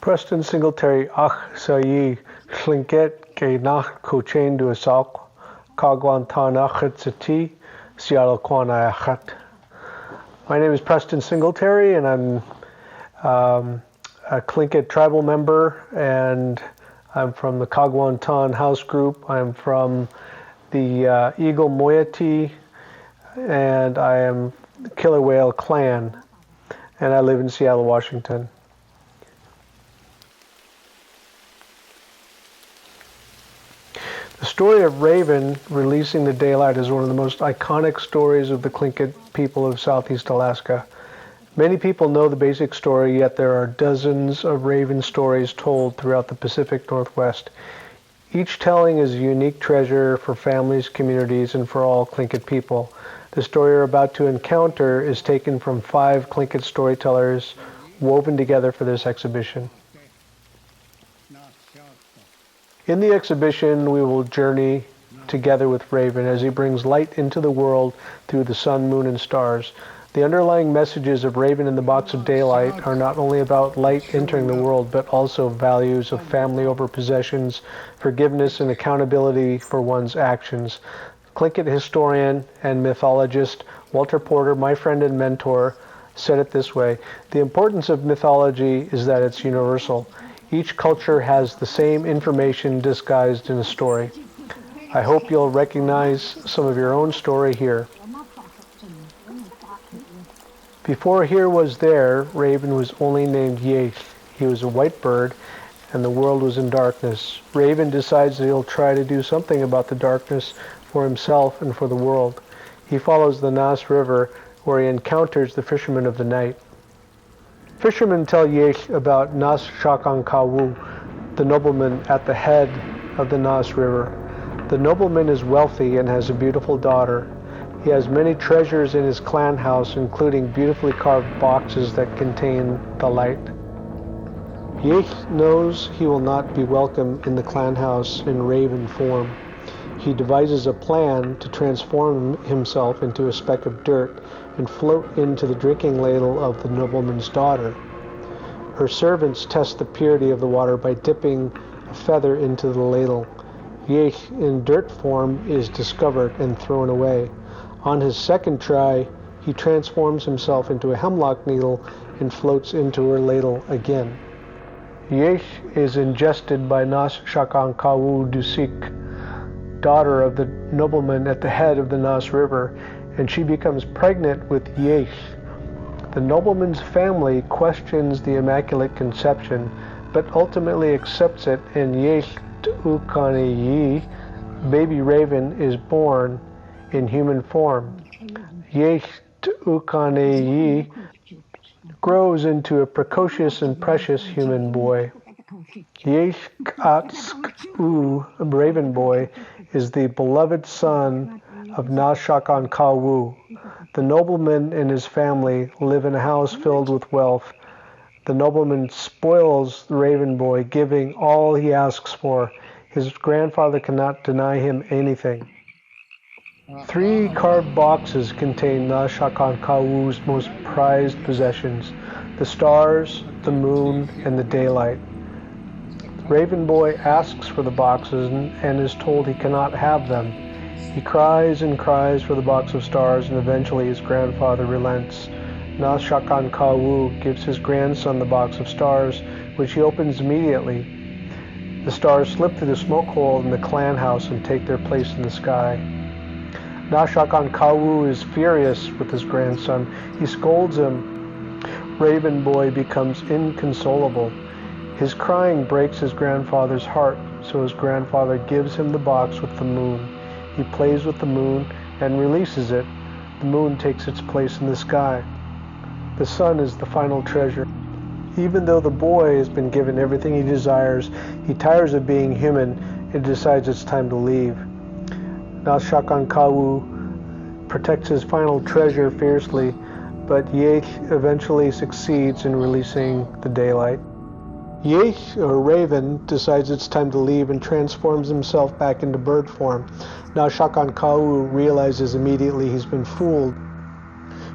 Preston Singletary sayi Tlingit ke nach cochain du asal kagwantanachat sialquanachat. My name is Preston Singletary, and I'm a Tlingit tribal member, and I'm from the Kagwantan House Group. I'm from the Eagle Moiety, and I am Killer Whale Clan, and I live in Seattle, Washington. The story of Raven releasing the daylight is one of the most iconic stories of the Tlingit people of Southeast Alaska. Many people know the basic story, yet there are dozens of Raven stories told throughout the Pacific Northwest. Each telling is a unique treasure for families, communities, and for all Tlingit people. The story you're about to encounter is taken from 5 Tlingit storytellers woven together for this exhibition. In the exhibition, we will journey together with Raven as he brings light into the world through the sun, moon, and stars. The underlying messages of Raven in the Box of Daylight are not only about light entering the world, but also values of family over possessions, forgiveness, and accountability for one's actions. Tlingit historian and mythologist Walter Porter, my friend and mentor, said it this way: "The importance of mythology is that it's universal. Each culture has the same information disguised in a story." I hope you'll recognize some of your own story here. Before here was there, Raven was only named Yeath. He was a white bird, and the world was in darkness. Raven decides that he'll try to do something about the darkness for himself and for the world. He follows the Nass River, where he encounters the fishermen of the night. Fishermen tell Yeath about Nass Shakankawu, the nobleman at the head of the Nass River. The nobleman is wealthy and has a beautiful daughter. He has many treasures in his clan house, including beautifully carved boxes that contain the light. Yeath knows he will not be welcome in the clan house in Raven form. He devises a plan to transform himself into a speck of dirt and float into the drinking ladle of the nobleman's daughter. Her servants test the purity of the water by dipping a feather into the ladle. Yeath, in dirt form, is discovered and thrown away. On his second try, he transforms himself into a hemlock needle and floats into her ladle again. Yeath is ingested by Nass Shakankawu Dusik, daughter of the nobleman at the head of the Nass River, and she becomes pregnant with Yeath. The nobleman's family questions the Immaculate Conception, but ultimately accepts it, and Yeath Ukaniyi, baby Raven, is born in human form. Yeath Ukaniyi grows into a precocious and precious human boy. Yeath Katsk-U, Raven Boy, is the beloved son of Nass Shakankawu. The nobleman and his family live in a house filled with wealth. The nobleman spoils the Raven Boy, giving all he asks for. His grandfather cannot deny him anything. 3 carved boxes contain Nass Shakankawu's most prized possessions: the stars, the moon, and the daylight. Raven Boy asks for the boxes and is told he cannot have them. He cries and cries for the box of stars, and eventually his grandfather relents. Nass Shakankawu gives his grandson the box of stars, which he opens immediately. The stars slip through the smoke hole in the clan house and take their place in the sky. Nass Shakankawu is furious with his grandson. He scolds him. Raven Boy becomes inconsolable. His crying breaks his grandfather's heart, so his grandfather gives him the box with the moon. He plays with the moon and releases it. The moon takes its place in the sky. The sun is the final treasure. Even though the boy has been given everything he desires, he tires of being human and decides it's time to leave. Nass Shakankawu protects his final treasure fiercely, but Yeath eventually succeeds in releasing the daylight. Yeath, or Raven, decides it's time to leave and transforms himself back into bird form. Nass Shakankawu realizes immediately he's been fooled.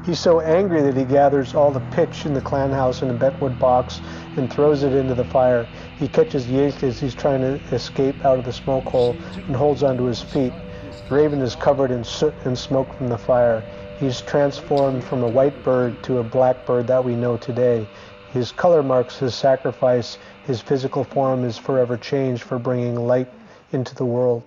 He's so angry that he gathers all the pitch in the clan house in a bentwood box and throws it into the fire. He catches Yeath as he's trying to escape out of the smoke hole and holds onto his feet. Raven is covered in soot and smoke from the fire. He's transformed from a white bird to a black bird that we know today. His color marks his sacrifice. His physical form is forever changed for bringing light into the world.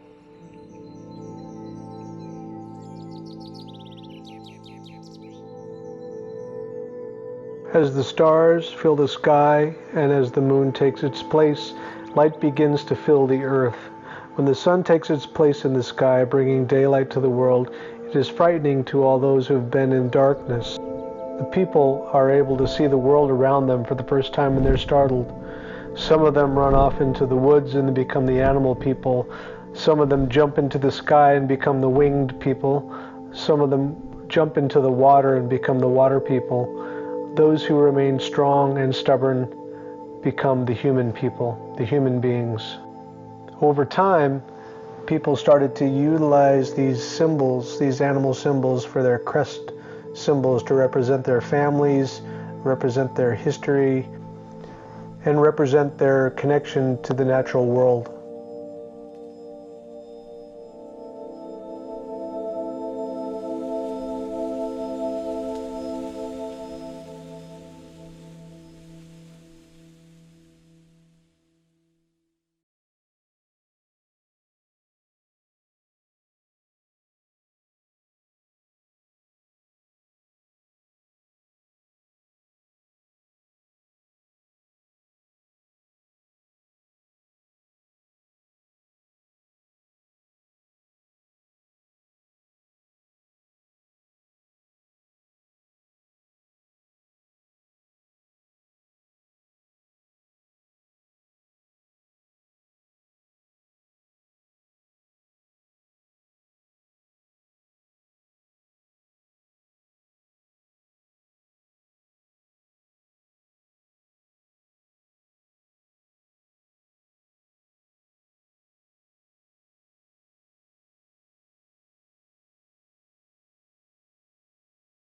As the stars fill the sky and as the moon takes its place, light begins to fill the earth. When the sun takes its place in the sky, bringing daylight to the world, it is frightening to all those who have been in darkness. The people are able to see the world around them for the first time and they're startled. Some of them run off into the woods and become the animal people. Some of them jump into the sky and become the winged people. Some of them jump into the water and become the water people. Those who remain strong and stubborn become the human people, the human beings. Over time, people started to utilize these symbols, these animal symbols, for their crest symbols to represent their families, represent their history, and represent their connection to the natural world.